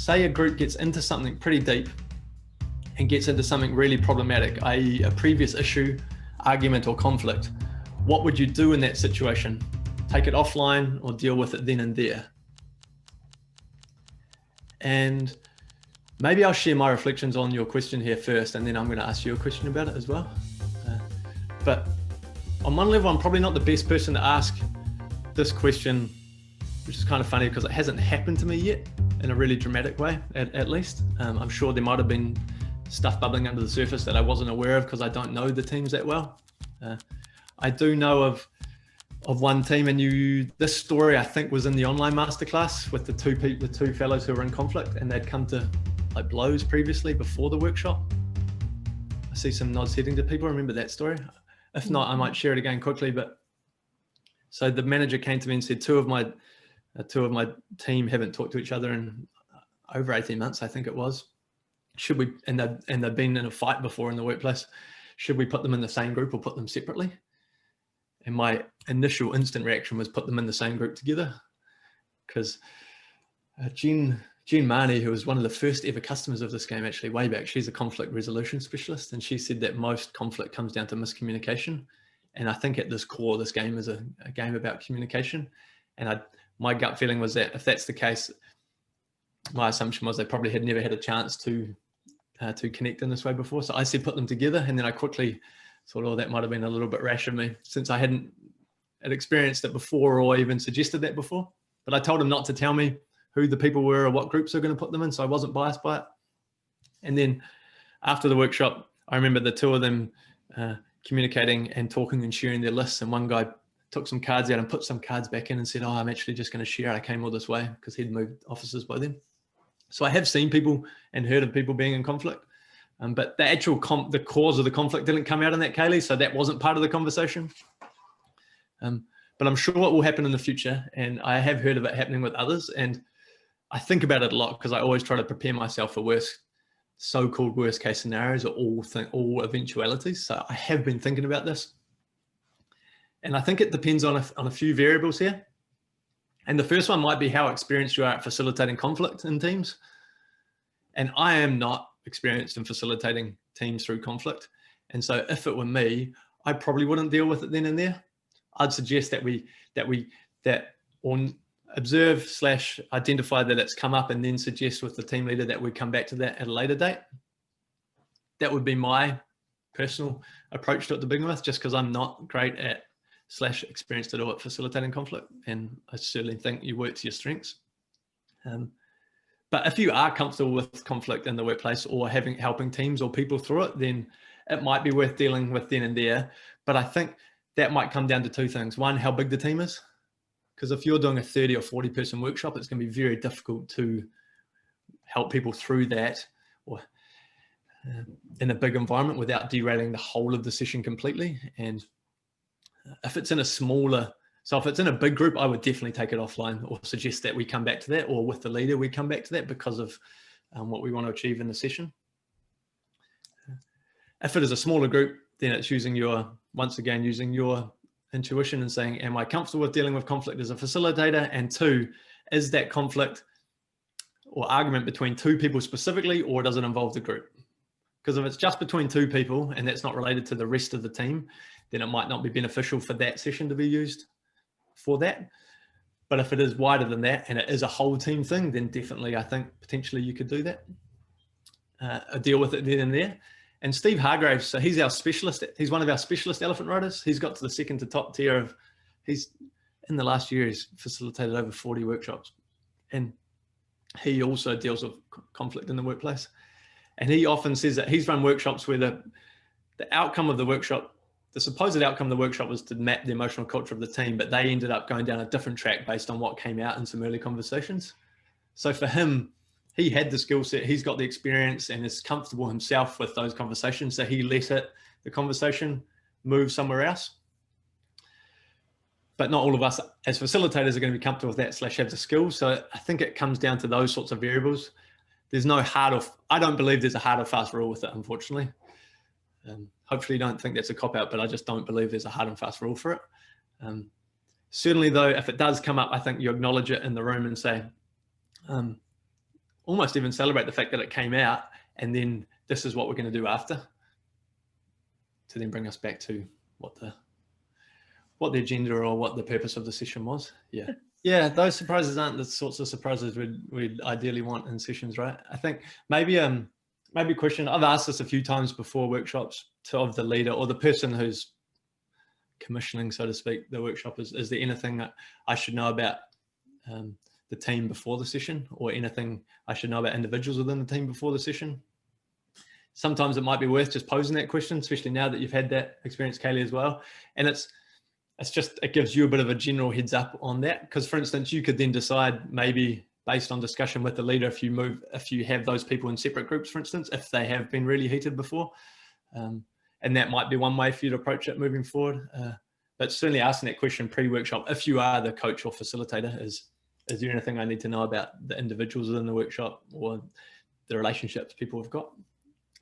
say a group gets into something pretty deep and gets into something really problematic, i.e. a previous issue, argument or conflict, what would you do in that situation? Take it offline or deal with it then and there? And maybe I'll share my reflections on your question here first, and then I'm going to ask you a question about it as well. But on one level, I'm probably not the best person to ask this question, which is kind of funny because it hasn't happened to me yet in a really dramatic way, at least. I'm sure there might have been stuff bubbling under the surface that I wasn't aware of because I don't know the teams that well. I do know of one team, and this story I think was in the online masterclass with the two fellows who were in conflict, and they'd come to like blows previously before the workshop. I see some nods heading to people. Remember that story? If not, I might share it again quickly. But so the manager came to me and said, two of my team haven't talked to each other in over 18 months, I think it was. Should we? And they've been in a fight before in the workplace. Should we put them in the same group or put them separately? And my initial instant reaction was put them in the same group together, because Jen Marnie, who was one of the first ever customers of this game, actually way back, she's a conflict resolution specialist, and she said that most conflict comes down to miscommunication. And I think at this core, this game is a game about communication. And my gut feeling was that if that's the case, my assumption was they probably had never had a chance to connect in this way before. So I said put them together, and then I quickly thought, oh, that might have been a little bit rash of me, since I hadn't experienced it before or even suggested that before. But I told him not to tell me who the people were or what groups are going to put them in, so I wasn't biased by it. And then after the workshop, I remember the two of them communicating and talking and sharing their lists, and one guy took some cards out and put some cards back in and said, oh, I'm actually just going to share. I came all this way, because he'd moved offices by then. So I have seen people and heard of people being in conflict. But the actual the cause of the conflict didn't come out in that, Kaylee, so that wasn't part of the conversation. But I'm sure it will happen in the future, and I have heard of it happening with others, and I think about it a lot because I always try to prepare myself for so-called worst case scenarios, or all eventualities. So I have been thinking about this, and I think it depends on a few variables here. And the first one might be how experienced you are at facilitating conflict in teams. And I am not experienced in facilitating teams through conflict. And so if it were me, I probably wouldn't deal with it then and there. I'd suggest that we observe/identify that it's come up, and then suggest with the team leader that we come back to that at a later date. That would be my personal approach to it to begin with, just because I'm not great at /experienced at all at facilitating conflict. And I certainly think you work to your strengths. But if you are comfortable with conflict in the workplace, or helping teams or people through it, then it might be worth dealing with then and there. But I think that might come down to two things. One, how big the team is. Because if you're doing a 30 or 40 person workshop, it's going to be very difficult to help people through that, or in a big environment, without derailing the whole of the session completely. And if it's in if it's in a big group, I would definitely take it offline, or suggest that we come back to that, or with the leader, we come back to that, because of what we want to achieve in the session. If it is a smaller group, then it's using your intuition and saying, am I comfortable with dealing with conflict as a facilitator? And two, is that conflict or argument between two people specifically, or does it involve the group? Because if it's just between two people and that's not related to the rest of the team, then it might not be beneficial for that session to be used for that. But if it is wider than that, and it is a whole team thing, then definitely I think potentially you could do that. Deal with it then and there. And Steve Hargraves, so he's our specialist. He's one of our specialist elephant riders. He's got to the second to top tier of, in the last year, he's facilitated over 40 workshops. And he also deals with conflict in the workplace. And he often says that he's run workshops where the outcome of the workshop, the supposed outcome of the workshop was to map the emotional culture of the team, but they ended up going down a different track based on what came out in some early conversations. So for him, he had the skill set, he's got the experience, and is comfortable himself with those conversations. So he let the conversation move somewhere else. But not all of us as facilitators are going to be comfortable with that / have the skills. So I think it comes down to those sorts of variables. There's no I don't believe there's a hard or fast rule with it, unfortunately. Hopefully you don't think that's a cop-out, but I just don't believe there's a hard and fast rule for it. Certainly though, if it does come up, I think you acknowledge it in the room and say, almost even celebrate the fact that it came out, and then this is what we're going to do after, to then bring us back to what the agenda or what the purpose of the session was. Yeah, those surprises aren't the sorts of surprises we'd ideally want in sessions, right? I think maybe a question, I've asked this a few times before workshops of the leader or the person who's commissioning, so to speak, the workshop, is there anything that I should know about the team before the session, or anything I should know about individuals within the team before the session? Sometimes it might be worth just posing that question, especially now that you've had that experience, Kaylee, as well. And it gives you a bit of a general heads up on that, because for instance, you could then decide, maybe based on discussion with the leader, if you have those people in separate groups, for instance, if they have been really heated before, and that might be one way for you to approach it moving forward. But certainly asking that question pre-workshop, if you are the coach or facilitator, is there anything I need to know about the individuals within the workshop or the relationships people have got?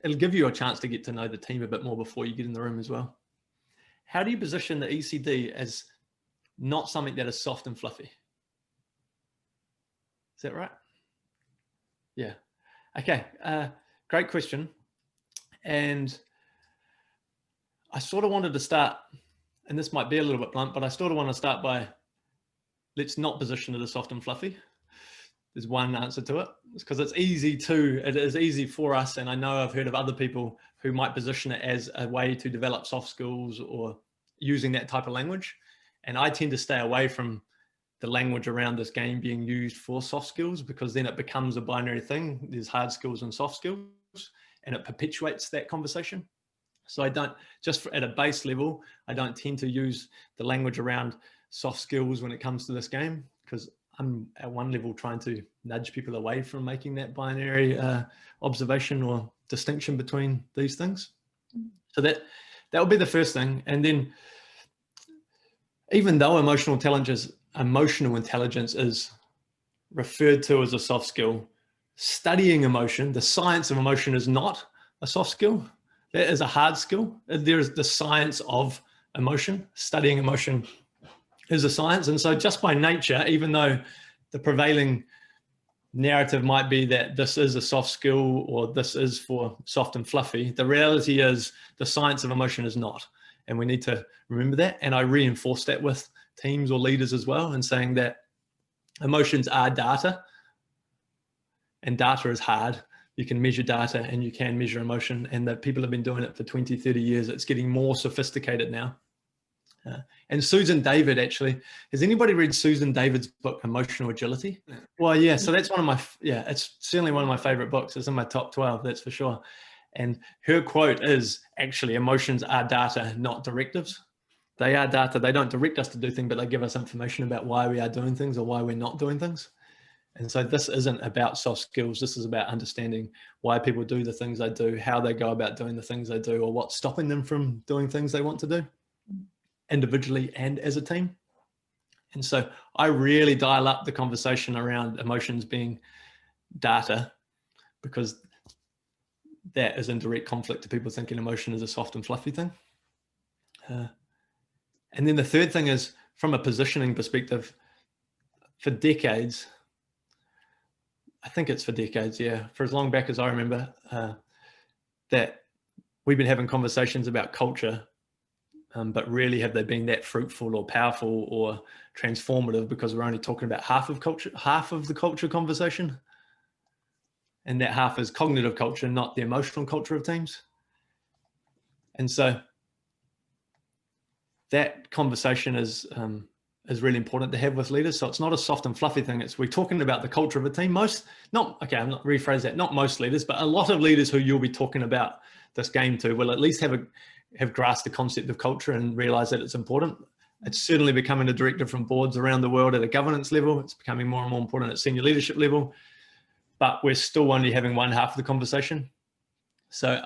It'll give you a chance to get to know the team a bit more before you get in the room as well. How do you position the ECD as not something that is soft and fluffy? Is that right? Yeah. Okay. Great question. And I sort of wanted to start, and this might be a little bit blunt, but I sort of want to start by, let's not position it as soft and fluffy. There's one answer to it. It's because it is easy for us. And I know I've heard of other people who might position it as a way to develop soft skills or using that type of language. And I tend to stay away from the language around this game being used for soft skills, because then it becomes a binary thing. There's hard skills and soft skills, and it perpetuates that conversation. So I don't, just at a base level, I don't tend to use the language around soft skills when it comes to this game, because I'm at one level trying to nudge people away from making that binary observation or distinction between these things. So that would be the first thing. And then, even though emotional intelligence is referred to as a soft skill, studying emotion, the science of emotion, is not a soft skill. That is a hard skill. There is the science of emotion. Studying emotion is a science. And so just by nature, even though the prevailing narrative might be that this is a soft skill or this is for soft and fluffy, the reality is the science of emotion is not. And we need to remember that. And I reinforce that with teams or leaders as well, and saying that emotions are data, and data is hard. You can measure data and you can measure emotion, and that people have been doing it for 20, 30 years. It's getting more sophisticated now. And Susan David, actually, has anybody read Susan David's book, Emotional Agility? Well, yeah, so that's it's certainly one of my favorite books. It's in my top 12, that's for sure. And her quote is, actually, emotions are data, not directives. They are data. They don't direct us to do things, but they give us information about why we are doing things or why we're not doing things. And so this isn't about soft skills. This is about understanding why people do the things they do, how they go about doing the things they do, or what's stopping them from doing things they want to do, individually and as a team. And so I really dial up the conversation around emotions being data, because that is in direct conflict to people thinking emotion is a soft and fluffy thing. And then the third thing is, from a positioning perspective, for decades, I think it's for decades, yeah, for as long back as I remember, that we've been having conversations about culture, but really have they been that fruitful or powerful or transformative, because we're only talking about half of the culture conversation. And that half is cognitive culture, not the emotional culture of teams. And so that conversation is really important to have with leaders. So it's not a soft and fluffy thing. We're talking about the culture of a team. I'm not rephrase that, not most leaders, but a lot of leaders who you'll be talking about this game to will at least have grasped the concept of culture and realize that it's important. It's certainly becoming a directive from boards around the world at a governance level. It's becoming more and more important at senior leadership level, but we're still only having one half of the conversation. So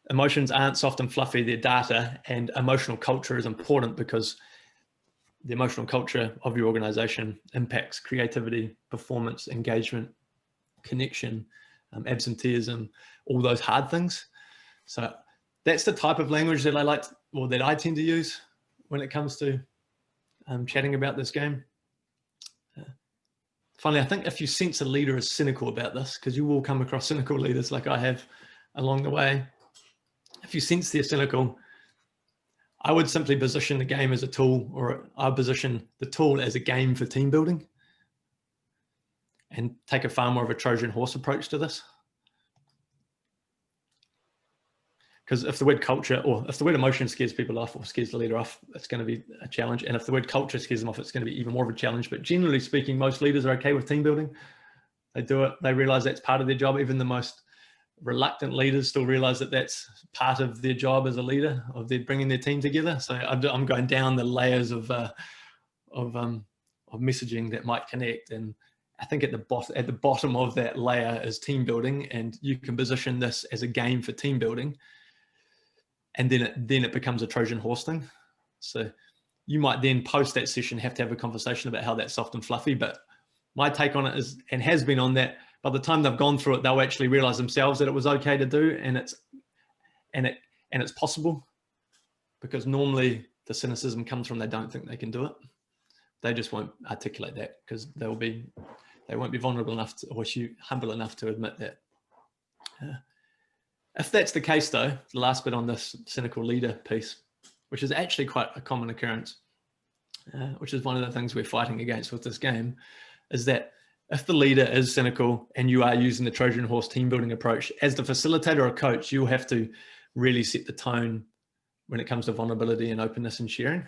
emotions aren't soft and fluffy, they're data, and emotional culture is important because the emotional culture of your organization impacts creativity, performance, engagement, connection, absenteeism, all those hard things. So that's the type of language that I tend to use when it comes to chatting about this game. finally, I think if you sense a leader is cynical about this, because you will come across cynical leaders like I have along the way, if you sense they're cynical, I would simply position the game as a tool, or I position the tool as a game for team building, and take a far more of a Trojan horse approach to this. Because if the word culture, or if the word emotion scares people off or scares the leader off, it's going to be a challenge. And if the word culture scares them off, it's going to be even more of a challenge. But generally speaking, most leaders are okay with team building. They do it. They realize that's part of their job. Even the most reluctant leaders still realize that that's part of their job as a leader, of their bringing their team together. So I'm going down the layers of messaging that might connect. And I think at the bottom of that layer is team building, and you can position this as a game for team building. And then it becomes a Trojan horse thing. So you might then post that session have to have a conversation about how that's soft and fluffy. But my take on it is, and has been on that, by the time they've gone through it, they'll actually realize themselves that it was okay to do, and it's possible. Because normally the cynicism comes from they don't think they can do it. They just won't articulate that because they won't be vulnerable enough to, or humble enough to admit that. If that's the case, though, the last bit on this cynical leader piece, which is actually quite a common occurrence, which is one of the things we're fighting against with this game, is that if the leader is cynical and you are using the Trojan horse team building approach, as the facilitator or coach, you'll have to really set the tone when it comes to vulnerability and openness and sharing.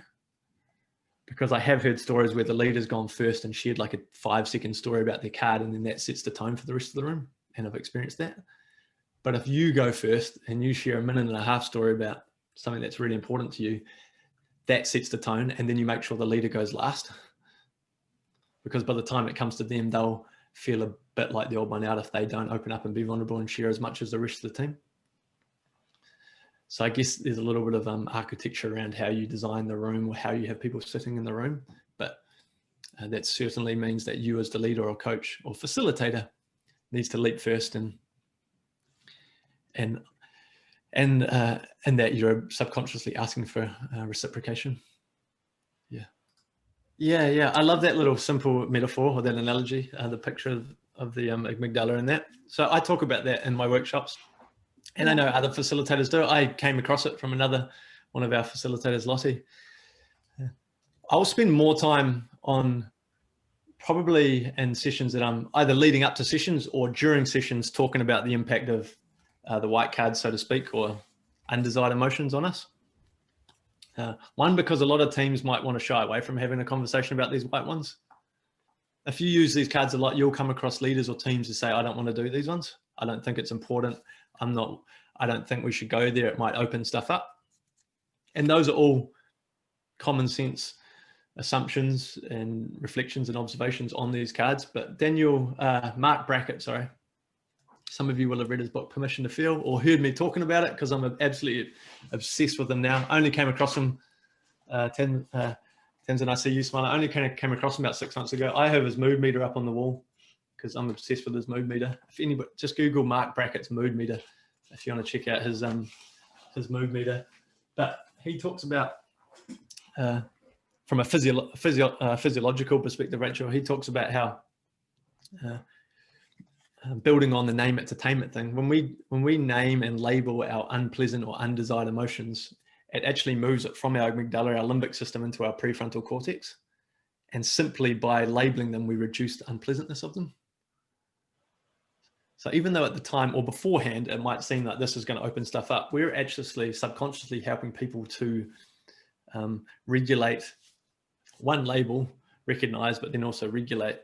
Because I have heard stories where the leader's gone first and shared like a 5-second story about their card, and then that sets the tone for the rest of the room. And I've experienced that. But if you go first and you share a 1.5 minute story about something that's really important to you, that sets the tone, and then you make sure the leader goes last. Because by the time it comes to them, they'll feel a bit like the odd one out if they don't open up and be vulnerable and share as much as the rest of the team. So I guess there's a little bit of architecture around how you design the room or how you have people sitting in the room. But that certainly means that you as the leader or coach or facilitator needs to leap first, and that you're subconsciously asking for reciprocation. Yeah. I love that little simple metaphor or that analogy, the picture of the amygdala in that. So I talk about that in my workshops, and I know other facilitators do. I came across it from one of our facilitators, Lottie. I'll spend more time on, probably in sessions that I'm either leading up to sessions or during sessions, talking about the impact of the white card, so to speak, or undesired emotions on us. One, because a lot of teams might want to shy away from having a conversation about these white ones. If you use these cards a lot, you'll come across leaders or teams who say, I don't want to do these ones. I don't think it's important. I don't think we should go there. It might open stuff up. And those are all common sense assumptions and reflections and observations on these cards. But Mark Brackett, sorry. Some of you will have read his book, Permission to Feel, or heard me talking about it, because I'm absolutely obsessed with him now. I only came across him, Tens and I see you smile. I only came across him about 6 months ago. I have his mood meter up on the wall because I'm obsessed with his mood meter. If anybody, just Google Mark Brackett's mood meter if you want to check out his mood meter. But he talks about, from a physiological perspective, Rachel, he talks about how building on the name entertainment thing, when we name and label our unpleasant or undesired emotions, it actually moves it from our amygdala, our limbic system, into our prefrontal cortex. And simply by labeling them, we reduce the unpleasantness of them. So even though at the time or beforehand, it might seem like this is going to open stuff up, we're actually subconsciously helping people to regulate one label, recognize, but then also regulate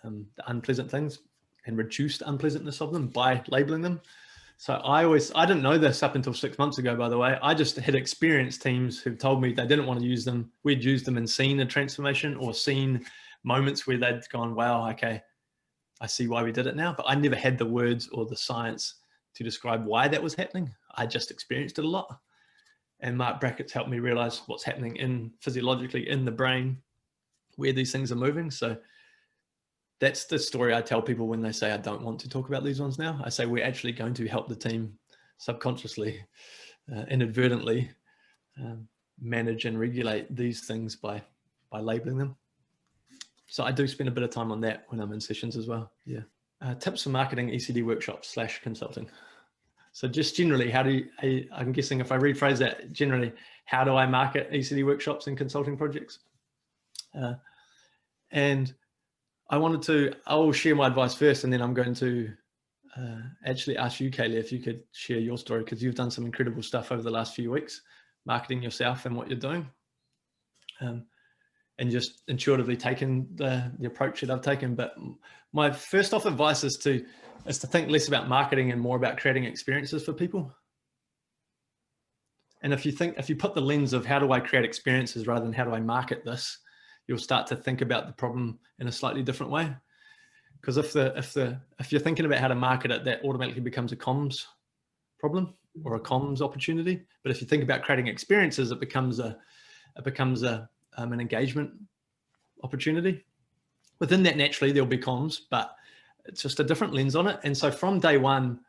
the unpleasant things and reduce the unpleasantness of them by labeling them. So I didn't know this up until 6 months ago, by the way. I just had experienced teams who told me they didn't want to use them. We'd used them and seen a transformation or seen moments where they'd gone, wow, okay, I see why we did it now. But I never had the words or the science to describe why that was happening. I just experienced it a lot. And Mark Brackett's helped me realize what's happening physiologically in the brain, where these things are moving. So that's the story I tell people when they say, I don't want to talk about these ones now. I say, we're actually going to help the team subconsciously, inadvertently manage and regulate these things by labeling them. So I do spend a bit of time on that when I'm in sessions as well. Yeah. Tips for marketing ECD workshops / consulting. So just generally, how do you, I'm guessing if I rephrase that, generally, how do I market ECD workshops and consulting projects? And I'll share my advice first, and then I'm going to actually ask you, Kaylee, if you could share your story, because you've done some incredible stuff over the last few weeks, marketing yourself and what you're doing. And just intuitively taken the approach that I've taken. But my first off advice is to think less about marketing and more about creating experiences for people. And if you put the lens of how do I create experiences rather than how do I market this, you'll start to think about the problem in a slightly different way. Because if you're thinking about how to market it, that automatically becomes a comms problem or a comms opportunity. But if you think about creating experiences, it becomes an engagement opportunity. Within that, naturally, there'll be comms, but it's just a different lens on it. And so from day one,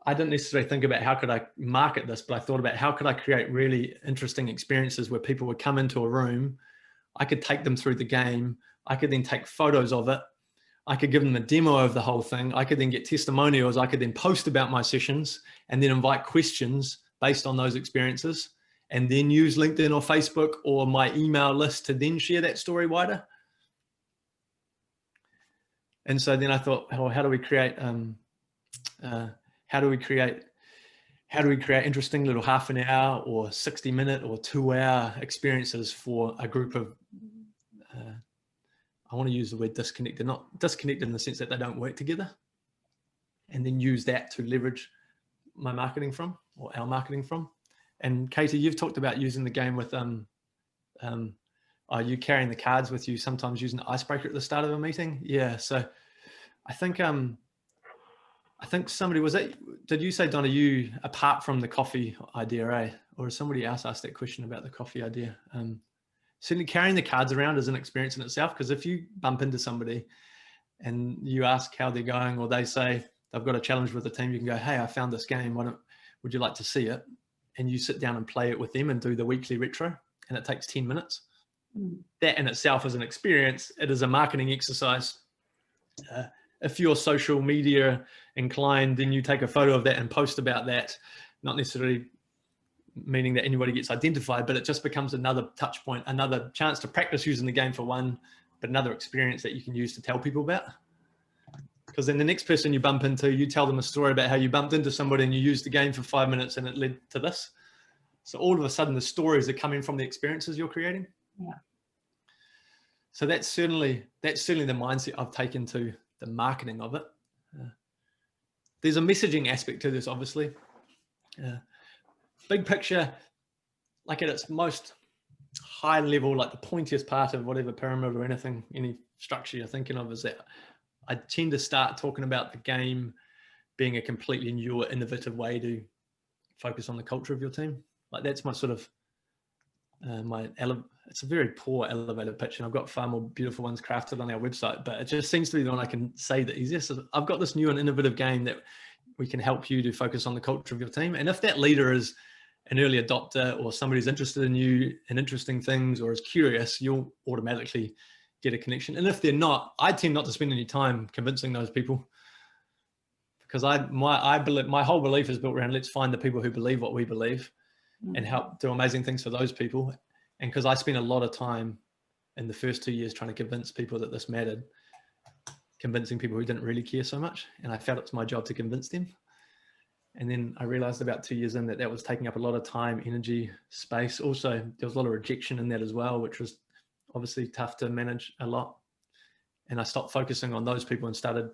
I didn't necessarily think about how could I market this, but I thought about how could I create really interesting experiences where people would come into a room, I could take them through the game, I could then take photos of it, I could give them a demo of the whole thing, I could then get testimonials, I could then post about my sessions and then invite questions based on those experiences, and then use LinkedIn or Facebook or my email list to then share that story wider. And so then I thought, oh, how do we create interesting little half an hour or 60-minute or 2-hour experiences for a group of, I want to use the word disconnected, not disconnected in the sense that they don't work together, and then use that to leverage my marketing from, or our marketing from. And Katie, you've talked about using the game with, you carrying the cards with you, sometimes using the icebreaker at the start of a meeting. Yeah, so I think somebody, did you say, Donna, you, apart from the coffee idea, or somebody else asked that question about the coffee idea? Certainly carrying the cards around is an experience in itself, because if you bump into somebody and you ask how they're going, or they say they've got a challenge with the team, you can go, hey, I found this game, would you like to see it? And you sit down and play it with them and do the weekly retro, and it takes 10 minutes. That in itself is an experience. It is a marketing exercise. If you're social media inclined, then you take a photo of that and post about that, not necessarily meaning that anybody gets identified, but it just becomes another touch point, another chance to practice using the game for one, but another experience that you can use to tell people about. Because then the next person you bump into, you tell them a story about how you bumped into somebody and you used the game for 5 minutes and it led to this. So all of a sudden the stories are coming from the experiences you're creating. Yeah. So that's certainly the mindset I've taken to the marketing of it. There's a messaging aspect to this, obviously. Big picture, like at its most high level, like the pointiest part of whatever pyramid or anything, any structure you're thinking of, is that I tend to start talking about the game being a completely new or innovative way to focus on the culture of your team. Like that's my sort of, it's a very poor elevator pitch, and I've got far more beautiful ones crafted on our website, but it just seems to be the one I can say the easiest. So I've got this new and innovative game that we can help you to focus on the culture of your team. And if that leader is an early adopter or somebody's interested in you and interesting things or is curious, you'll automatically get a connection. And if they're not, I tend not to spend any time convincing those people, because my whole belief is built around let's find the people who believe what we believe and help do amazing things for those people. And because I spent a lot of time in the first 2 years trying to convince people that this mattered, convincing people who didn't really care so much, and I felt it's my job to convince them. And then I realized about 2 years in that was taking up a lot of time, energy, space. Also, there was a lot of rejection in that as well, which was obviously tough to manage a lot. And I stopped focusing on those people and started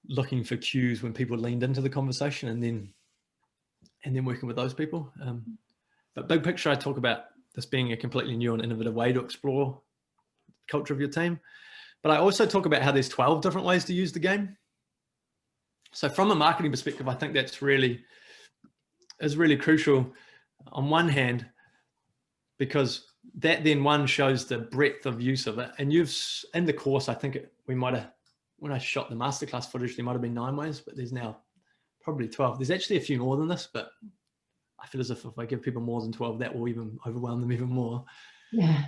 looking for cues when people leaned into the conversation, and then working with those people. But big picture, I talk about this being a completely new and innovative way to explore the culture of your team. But I also talk about how there's 12 different ways to use the game. So from a marketing perspective, I think that's really crucial on one hand, because that then one shows the breadth of use of it. And in the course, I think when I shot the masterclass footage, there might've been 9 ways, but there's now probably 12. There's actually a few more than this, but I feel as if I give people more than 12, that will even overwhelm them even more. Yeah.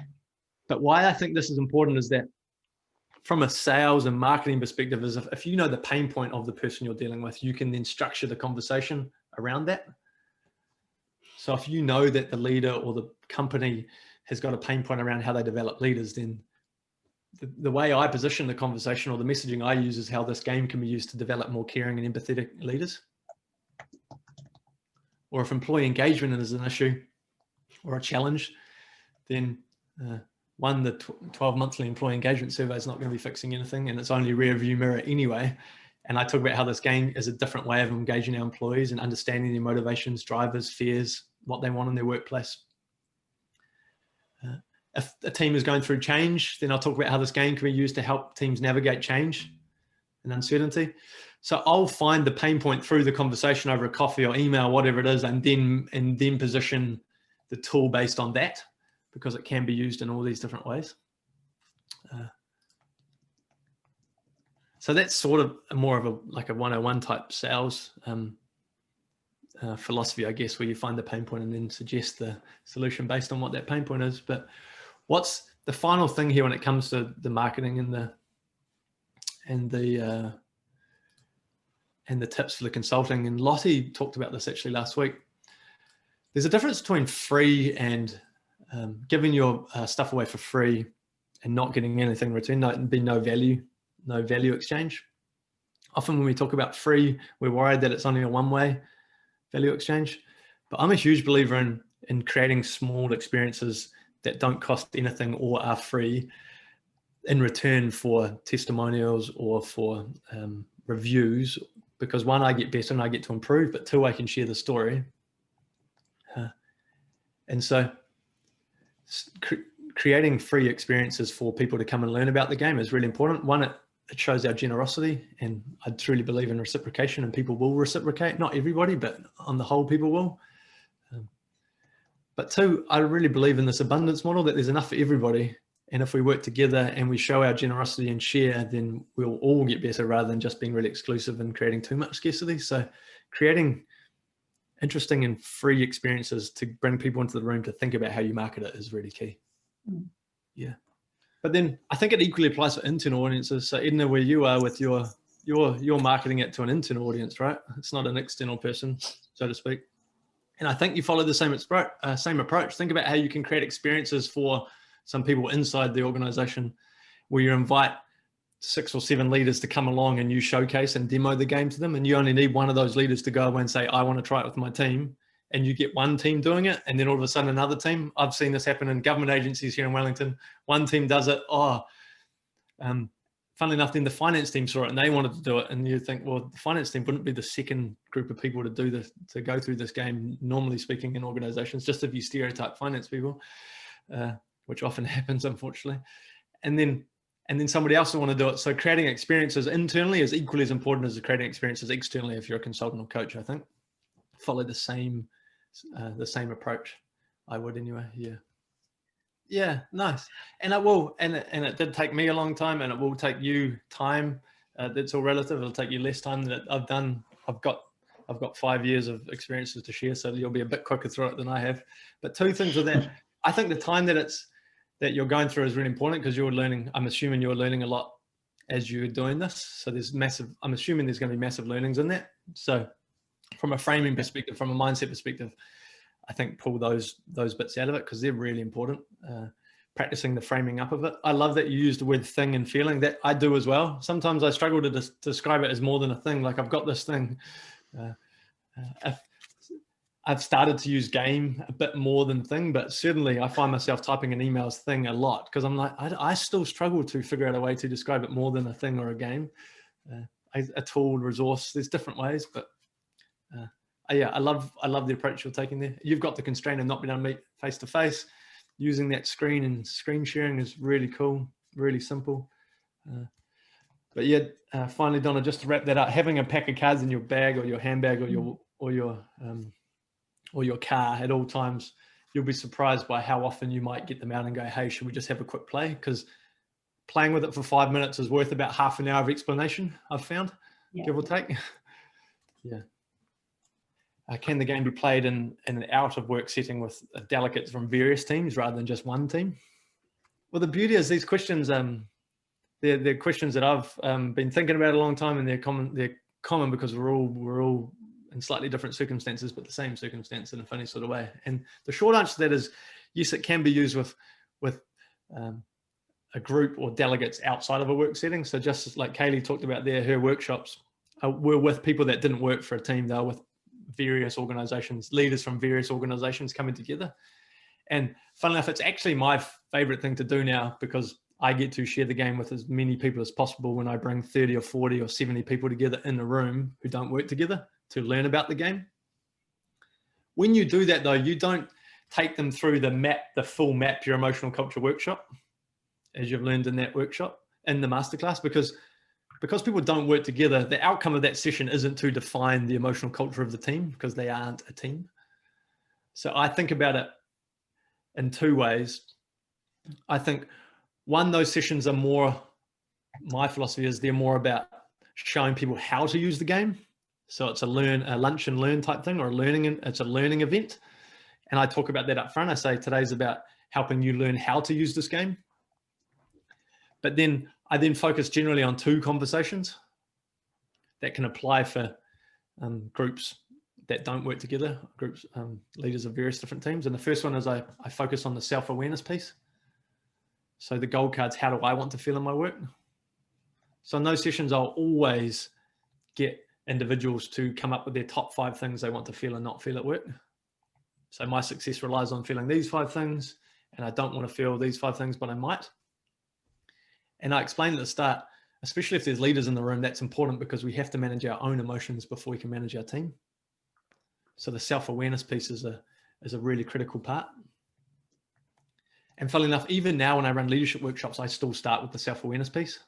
But why I think this is important is that from a sales and marketing perspective is if you know the pain point of the person you're dealing with, you can then structure the conversation around that. So if you know that the leader or the company has got a pain point around how they develop leaders, then the way I position the conversation or the messaging I use is how this game can be used to develop more caring and empathetic leaders. Or if employee engagement is an issue or a challenge, then the 12 monthly employee engagement survey is not going to be fixing anything, and it's only rear view mirror anyway. And I talk about how this game is a different way of engaging our employees and understanding their motivations, drivers, fears, what they want in their workplace. If a team is going through change, then I'll talk about how this game can be used to help teams navigate change and uncertainty. So I'll find the pain point through the conversation over a coffee or email, whatever it is, and then position the tool based on that, because it can be used in all these different ways. So that's sort of more of a 101 type sales philosophy, I guess, where you find the pain point and then suggest the solution based on what that pain point is. But what's the final thing here when it comes to the marketing and the tips for the consulting? And Lottie talked about this actually last week. There's a difference between free and giving your stuff away for free and not getting anything in return. No value exchange. Often when we talk about free, we're worried that it's only a one-way value exchange. But I'm a huge believer in creating small experiences that don't cost anything or are free in return for testimonials or for reviews, because one, I get better and I get to improve, but two, I can share the story. And so creating free experiences for people to come and learn about the game is really important. One, it shows our generosity, and I truly believe in reciprocation, and people will reciprocate. Not everybody, but on the whole, people will. But two, I really believe in this abundance model, that there's enough for everybody. And if we work together and we show our generosity and share, then we'll all get better rather than just being really exclusive and creating too much scarcity. So creating interesting and free experiences to bring people into the room to think about how you market it is really key. Yeah. But then I think it equally applies for internal audiences. So Edna, where you are with you're marketing it to an internal audience, right? It's not an external person, so to speak. And I think you follow the same approach. Think about how you can create experiences for some people inside the organization, where you invite 6 or 7 leaders to come along and you showcase and demo the game to them. And you only need one of those leaders to go away and say, I want to try it with my team. And you get one team doing it. And then all of a sudden another team. I've seen this happen in government agencies here in Wellington. One team does it. Funnily enough, then the finance team saw it and they wanted to do it. And you think, well, the finance team wouldn't be the second group of people to do this, to go through this game, normally speaking, in organizations, just if you stereotype finance people, which often happens, unfortunately. And then somebody else will want to do it. So creating experiences internally is equally as important as creating experiences externally if you're a consultant or coach, I think. Follow the same approach. I would anyway. Yeah, nice. And it will, and it did take me a long time, and it will take you time. That's all relative. It'll take you less time than I've done. I've got 5 years of experiences to share, so you'll be a bit quicker through it than I have. But two things with that. I think the time that you're going through is really important, because you're learning. I'm assuming you're learning a lot as you're doing this. So I'm assuming there's going to be massive learnings in that. So from a framing perspective, from a mindset perspective, I think pull those bits out of it, because they're really important. Practicing the framing up of it. I love that you used the word thing and feeling. That I do as well. Sometimes I struggle to describe it as more than a thing. Like, I've got this thing. I've started to use game a bit more than thing, but certainly I find myself typing in emails thing a lot, because I'm like, I still struggle to figure out a way to describe it more than a thing or a game. A tool, resource, there's different ways, but yeah, I love the approach you're taking there. You've got the constraint of not being able to meet face to face. Using that screen and screen sharing is really cool, really simple. But yeah, finally, Donna, just to wrap that up, having a pack of cards in your bag or your handbag or your car at all times, you'll be surprised by how often you might get them out and go, hey, should we just have a quick play? Because playing with it for 5 minutes is worth about half an hour of explanation, I've found, give or take. Yeah. Can the game be played in an out of work setting with delegates from various teams rather than just one team? Well, the beauty is these questions, they're questions that I've been thinking about a long time, and they're common because we're all in slightly different circumstances, but the same circumstance in a funny sort of way. And the short answer to that is yes, it can be used with a group or delegates outside of a work setting. So just like Kaylee talked about there, her workshops were with people that didn't work for a team. They were with various organizations, leaders from various organizations coming together. And funnily enough, it's actually my favorite thing to do now, because I get to share the game with as many people as possible when I bring 30 or 40 or 70 people together in a room who don't work together to learn about the game. When you do that though, you don't take them through the full map your emotional culture workshop, as you've learned in that workshop, in the masterclass, because people don't work together, the outcome of that session isn't to define the emotional culture of the team, because they aren't a team. So I think about it in two ways. I think one, those sessions are more, my philosophy is they're more about showing people how to use the game. So it's a lunch and learn type thing, or it's a learning event. And I talk about that up front. I say today's about helping you learn how to use this game. But then I focus generally on two conversations that can apply for groups that don't work together, groups, leaders of various different teams. And the first one is I focus on the self-awareness piece. So the gold card's, how do I want to feel in my work? So in those sessions, I'll always get individuals to come up with their top 5 things they want to feel and not feel at work. So my success relies on feeling these 5 things, and I don't want to feel these 5 things, but I might. And I explained at the start, especially if there's leaders in the room, that's important, because we have to manage our own emotions before we can manage our team. So the self-awareness piece is a really critical part. And funnily enough, even now when I run leadership workshops, I still start with the self-awareness piece.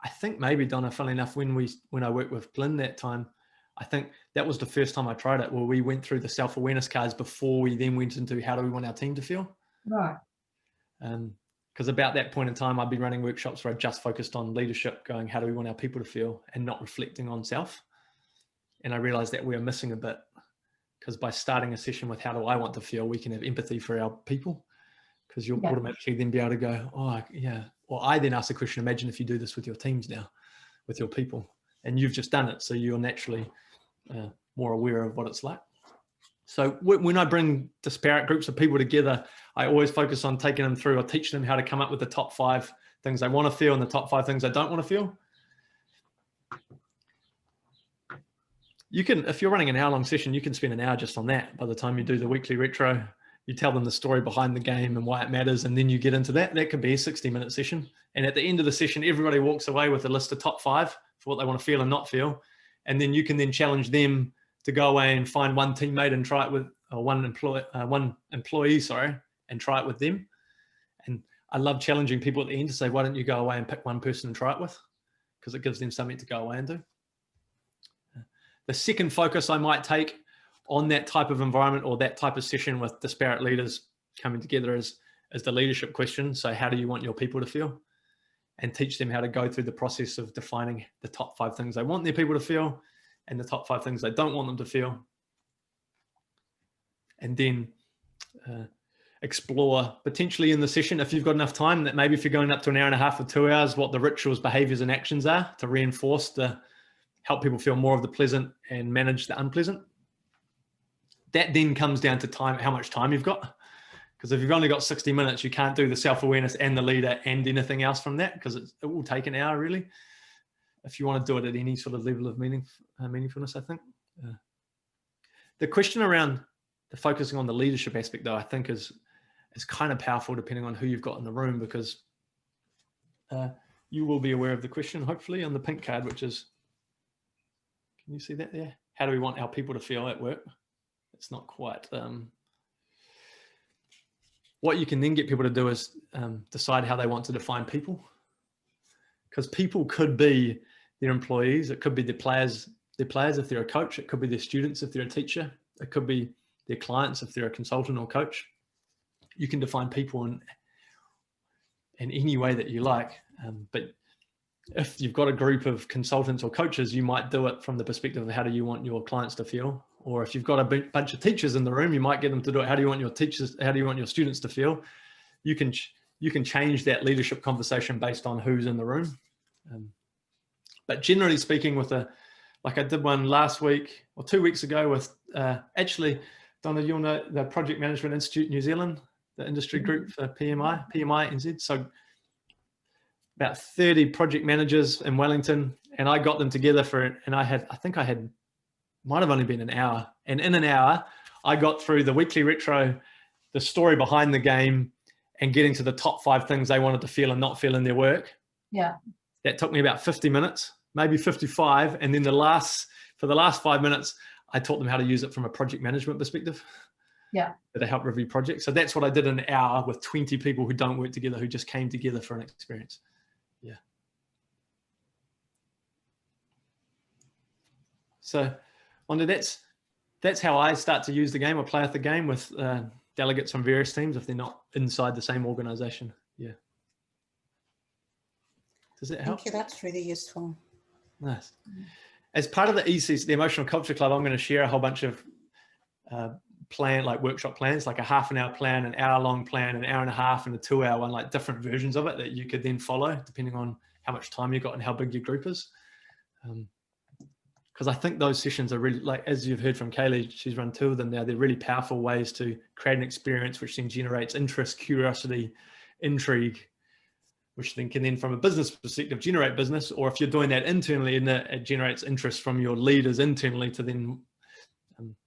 I think maybe, Donna, funnily enough, when I worked with Glenn that time, I think that was the first time I tried it, where we went through the self-awareness cards before we then went into how do we want our team to feel. Right. Because about that point in time, I'd been running workshops where I just focused on leadership, going, how do we want our people to feel, and not reflecting on self. And I realized that we were missing a bit, because by starting a session with how do I want to feel, we can have empathy for our people, because you'll automatically then be able to go, oh yeah. Or I then ask the question, imagine if you do this with your teams now, with your people, and you've just done it. So you're naturally more aware of what it's like. So when I bring disparate groups of people together, I always focus on taking them through or teaching them how to come up with the top 5 things they want to feel and the top 5 things they don't want to feel. You can, if you're running an hour-long session, you can spend an hour just on that. By the time you do the weekly retro, you tell them the story behind the game and why it matters, and then you get into that. That could be a 60-minute session. And at the end of the session, everybody walks away with a list of top 5 for what they want to feel and not feel. And then you can then challenge them to go away and find one teammate and try it with, or one employee, and try it with them. And I love challenging people at the end to say, why don't you go away and pick one person and try it with? Because it gives them something to go away and do. The second focus I might take on that type of environment or that type of session with disparate leaders coming together is the leadership question. So how do you want your people to feel? And teach them how to go through the process of defining the top 5 things they want their people to feel and the top 5 things they don't want them to feel. And then explore potentially in the session, if you've got enough time, that maybe if you're going up to an hour and a half or 2 hours, what the rituals, behaviors, and actions are to reinforce help people feel more of the pleasant and manage the unpleasant. That then comes down to time, how much time you've got. Because if you've only got 60 minutes, you can't do the self-awareness and the leader and anything else from that, because it will take an hour really, if you want to do it at any sort of level of meaningfulness, I think. The question around the focusing on the leadership aspect, though, I think is kind of powerful depending on who you've got in the room, because you will be aware of the question, hopefully, on the pink card, which is, can you see that there? How do we want our people to feel at work? It's not quite. What you can then get people to do is decide how they want to define people. Because people could be their employees. It could be their players if they're a coach. It could be their students if they're a teacher. It could be their clients if they're a consultant or coach. You can define people in any way that you like. But if you've got a group of consultants or coaches, you might do it from the perspective of how do you want your clients to feel. Or if you've got a bunch of teachers in the room, you might get them to do it. How do you want your teachers? How do you want your students to feel? You can you can change that leadership conversation based on who's in the room. But generally speaking, like I did one last week or 2 weeks ago with, actually, Donna, you'll know the Project Management Institute New Zealand, the industry group for PMI NZ. So about 30 project managers in Wellington, and I got them together and I think might have only been an hour. And in an hour, I got through the weekly retro, the story behind the game, and getting to the top 5 things they wanted to feel and not feel in their work. Yeah. That took me about 50 minutes, maybe 55. And then for the last 5 minutes, I taught them how to use it from a project management perspective. Yeah. To help review projects. So that's what I did in an hour with 20 people who don't work together, who just came together for an experience. Yeah. So, Wanda, that's how I start to use the game or play with the game with delegates from various teams if they're not inside the same organization. Yeah. Does that help? Thank you. That's really useful. Nice. As part of the ECC, the Emotional Culture Club, I'm going to share a whole bunch of workshop plans, like a half-an-hour plan, an hour-long plan, an hour and a half, and a 2-hour one, like different versions of it that you could then follow depending on how much time you got and how big your group is. Because I think those sessions are really, like, as you've heard from Kaylee, she's run 2 of them now, they're really powerful ways to create an experience which then generates interest, curiosity, intrigue, which then can from a business perspective generate business, or if you're doing that internally, and it generates interest from your leaders internally to then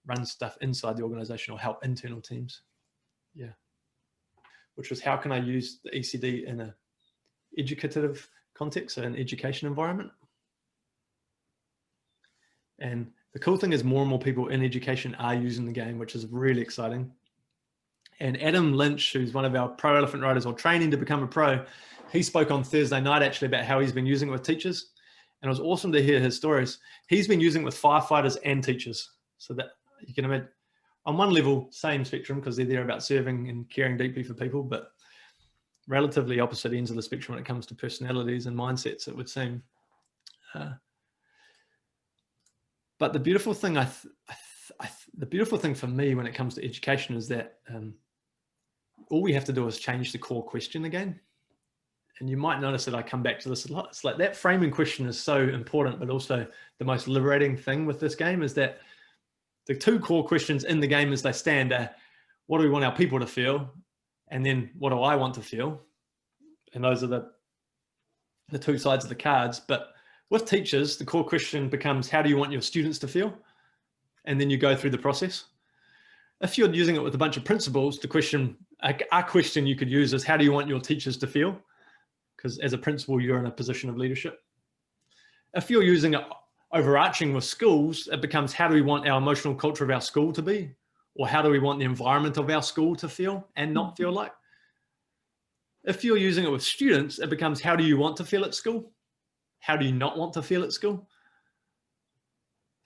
run stuff inside the organization or help internal teams. Yeah. Which was, how can I use the ECD in an educative context, so an education environment? And the cool thing is more and more people in education are using the game, which is really exciting. And Adam Lynch, who's one of our pro elephant riders or training to become a pro, he spoke on Thursday night actually about how he's been using it with teachers. And it was awesome to hear his stories. He's been using it with firefighters and teachers. So that you can imagine, on one level, same spectrum, because they're there about serving and caring deeply for people, but relatively opposite ends of the spectrum when it comes to personalities and mindsets, it would seem. But the beautiful thing, the beautiful thing for me when it comes to education is that all we have to do is change the core question again. And you might notice that I come back to this a lot. It's like that framing question is so important, but also the most liberating thing with this game is that the 2 core questions in the game as they stand are, what do we want our people to feel? And then what do I want to feel? And those are the 2 sides of the cards. But with teachers, the core question becomes, how do you want your students to feel? And then you go through the process. If you're using it with a bunch of principals, our question you could use is, how do you want your teachers to feel? Because as a principal, you're in a position of leadership. If you're using it overarching with schools, it becomes, how do we want our emotional culture of our school to be? Or how do we want the environment of our school to feel and not feel like? If you're using it with students, it becomes, how do you want to feel at school? How do you not want to feel at school?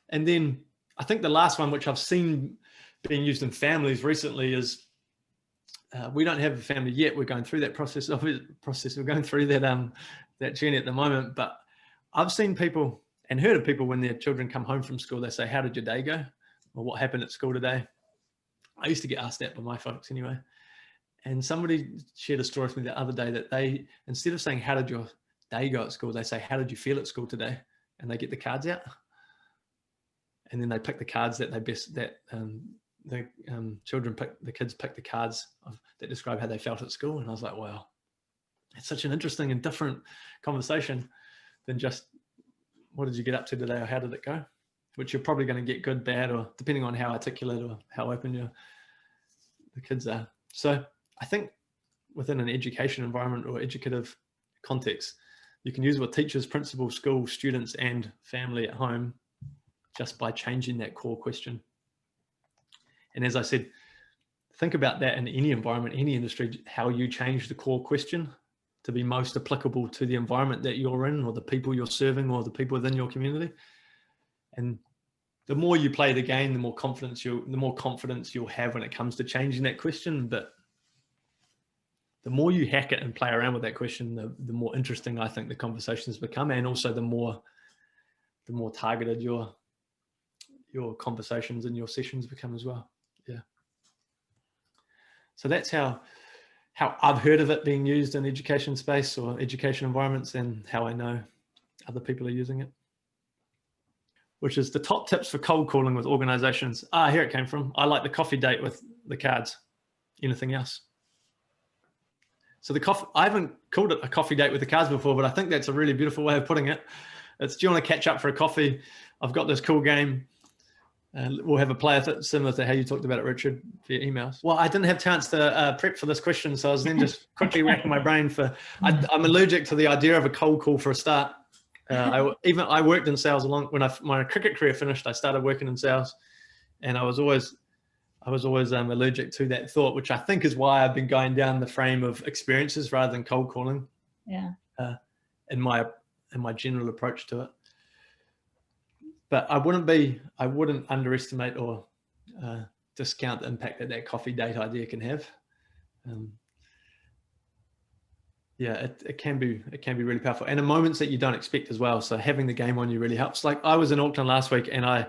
And then I think the last one, which I've seen being used in families recently, is we don't have a family yet. We're going through that process. We're going through that journey at the moment. But I've seen people and heard of people when their children come home from school, they say, how did your day go? Or what happened at school today? I used to get asked that by my folks anyway. And somebody shared a story with me the other day that they, instead of saying, how did your day go at school, they say, how did you feel at school today? And they get the cards out. And then they pick the cards that the kids pick the cards that describe how they felt at school. And I was like, wow, it's such an interesting and different conversation than just, what did you get up to today, or how did it go? Which you're probably going to get good, bad, or depending on how articulate or how open the kids are. So I think within an education environment or educative context, you can use it with teachers, principals, school, students, and family at home just by changing that core question. And as I said, think about that in any environment, any industry, how you change the core question to be most applicable to the environment that you're in, or the people you're serving, or the people within your community. And the more you play the game, the more confidence you'll have when it comes to changing that question. But the more you hack it and play around with that question, the more interesting I think the conversations become, and also the more targeted your conversations and your sessions become as well. Yeah. So that's how how I've heard of it being used in education space or education environments and how I know other people are using it. Which is the top tips for cold calling with organizations. Here it came from. I like the coffee date with the cards. Anything else? So I haven't called it a coffee date with the cards before, but I think that's a really beautiful way of putting it. It's, do you want to catch up for a coffee? I've got this cool game. We'll have a play with it, similar to how you talked about it, Richard, via emails. Well, I didn't have a chance to prep for this question, so I was then just quickly racking my brain for, I'm allergic to the idea of a cold call for a start. I worked in sales when my cricket career finished. I started working in sales, and I was always allergic to that thought, which I think is why I've been going down the frame of experiences rather than cold calling. Yeah. In my general approach to it. But I wouldn't underestimate or discount the impact that coffee date idea can have. It can be really powerful, and in moments that you don't expect as well. So having the game on you really helps. Like I was in Auckland last week, and I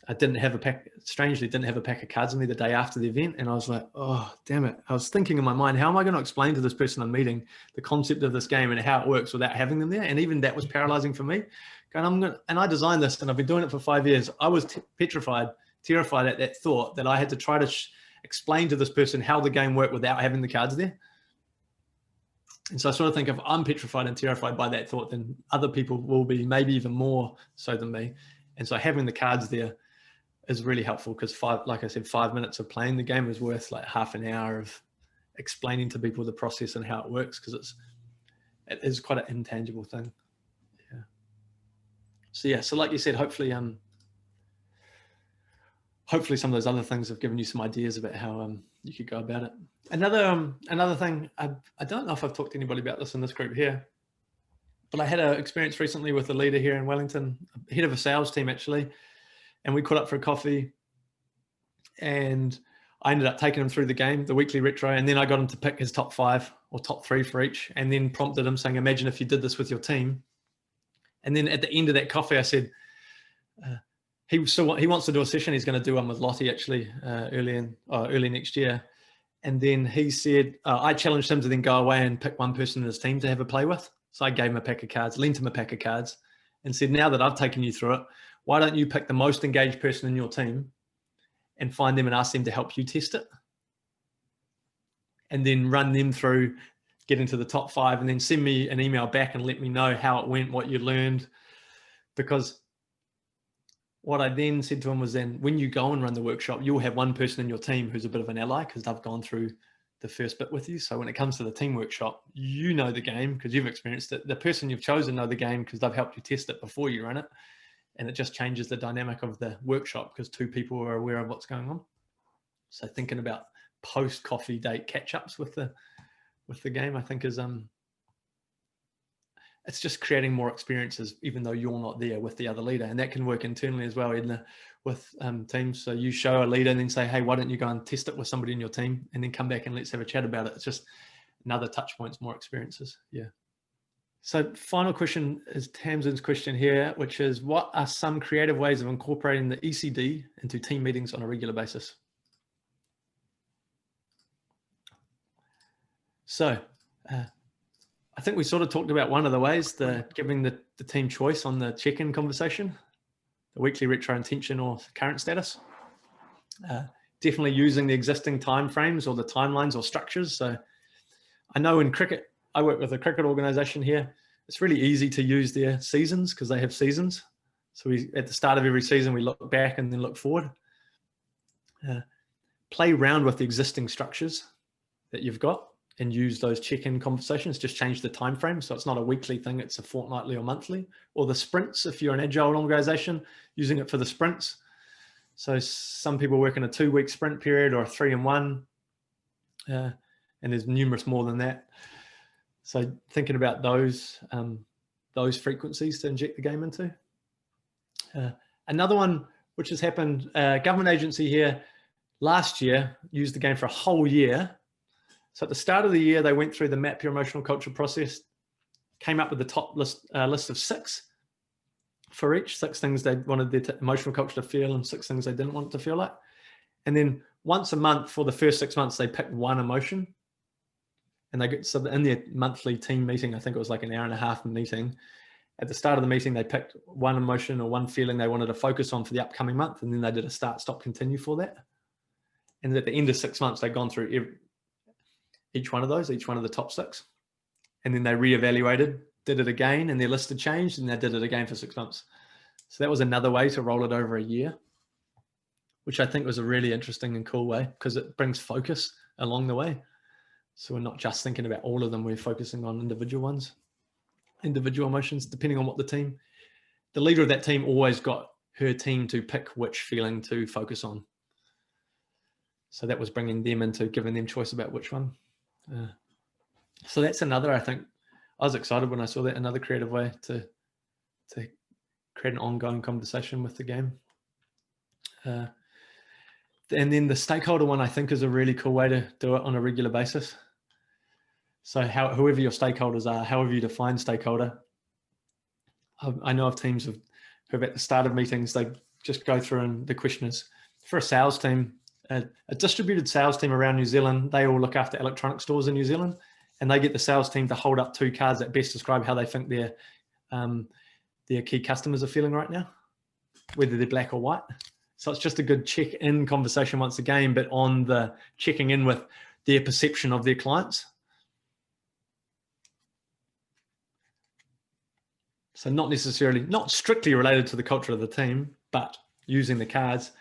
didn't have a pack of cards with me the day after the event, and I was like, oh damn it! I was thinking in my mind, how am I going to explain to this person I'm meeting the concept of this game and how it works without having them there? And even that was paralyzing for me. And I designed this, and I've been doing it for 5 years. I was terrified at that thought that I had to try to explain to this person how the game worked without having the cards there. And so I sort of think if I'm petrified and terrified by that thought, then other people will be, maybe even more so than me. And so having the cards there is really helpful, because like I said, 5 minutes of playing the game is worth like half an hour of explaining to people the process and how it works, because it is quite an intangible thing. So like you said, hopefully some of those other things have given you some ideas about how you could go about it. Another thing, I don't know if I've talked to anybody about this in this group here, but I had an experience recently with a leader here in Wellington, head of a sales team actually, and we caught up for a coffee, and I ended up taking him through the game, the weekly retro, and then I got him to pick his top 5 or top 3 for each, and then prompted him saying, imagine if you did this with your team. And then at the end of that coffee, I said, he wants to do a session. He's going to do one with Lottie actually early next year. And then he said, I challenged him to then go away and pick one person in his team to have a play with. So I gave him a pack of cards, lent him a pack of cards, and said, now that I've taken you through it, why don't you pick the most engaged person in your team and find them and ask them to help you test it? And then run them through, get into the top 5, and then send me an email back and let me know how it went, what you learned. Because what I then said to him was, then when you go and run the workshop, you'll have one person in your team who's a bit of an ally because they've gone through the first bit with you. So when it comes to the team workshop, you know the game because you've experienced it. The person you've chosen know the game because they've helped you test it before you run it. And it just changes the dynamic of the workshop because 2 people are aware of what's going on. So thinking about post-coffee date catch-ups with the game, I think is it's just creating more experiences even though you're not there with the other leader. And that can work internally as well, Edna, with teams. So you show a leader and then say, hey, why don't you go and test it with somebody in your team and then come back and let's have a chat about it. It's just another touch points, more experiences. Yeah. So final question is Tamsin's question here, which is, what are some creative ways of incorporating the ECD into team meetings on a regular basis? So I think we sort of talked about one of the ways, giving the team choice on the check-in conversation, the weekly retro intention or current status. Definitely using the existing timeframes or the timelines or structures. So I know in cricket, I work with a cricket organization here. It's really easy to use their seasons because they have seasons. So at the start of every season, we look back and then look forward. Play around with the existing structures that you've got and use those check-in conversations, just change the time frame. So it's not a weekly thing, it's a fortnightly or monthly, or the sprints. If you're an agile organization, using it for the sprints. So some people work in a 2-week sprint period or a 3-in-1, and there's numerous more than that. So thinking about those frequencies to inject the game into. Another one, which has happened, government agency here last year used the game for a whole year. So at the start of the year, they went through the map your emotional culture process, came up with the top list of 6 for each, 6 things they wanted their emotional culture to feel and 6 things they didn't want it to feel like. And then once a month for the first 6 months, they picked one emotion And they get, so in their monthly team meeting, I think it was like an hour and a half meeting. At the start of the meeting, they picked one emotion or one feeling they wanted to focus on for the upcoming month. And then they did a start, stop, continue for that. And at the end of 6 months, they'd gone through each one of those, each one of the top 6. And then they reevaluated, did it again, and their list had changed, and they did it again for 6 months. So that was another way to roll it over a year, which I think was a really interesting and cool way, because it brings focus along the way. So we're not just thinking about all of them, we're focusing on individual ones, individual emotions, depending on what the leader of that team always got her team to pick which feeling to focus on. So that was bringing them into giving them choice about which one. So that's another, I think, I was excited when I saw that, another creative way to create an ongoing conversation with the game. And then the stakeholder one, I think, is a really cool way to do it on a regular basis. So whoever your stakeholders are, however you define stakeholder, I know of teams who at the start of meetings, they just go through, and the question is, for a sales team, a distributed sales team around New Zealand, they all look after electronic stores in New Zealand, and they get the sales team to hold up 2 cards that best describe how they think their key customers are feeling right now, whether they're black or white. So it's just a good check-in conversation once again, but on the checking in with their perception of their clients. So not strictly related to the culture of the team, but using the cards.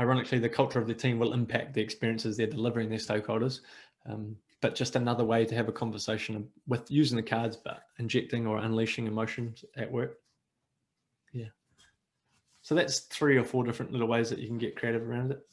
Ironically, the culture of the team will impact the experiences they're delivering their stakeholders, but just another way to have a conversation with using the cards, but injecting or unleashing emotions at work. Yeah. So that's 3 or 4 different little ways that you can get creative around it.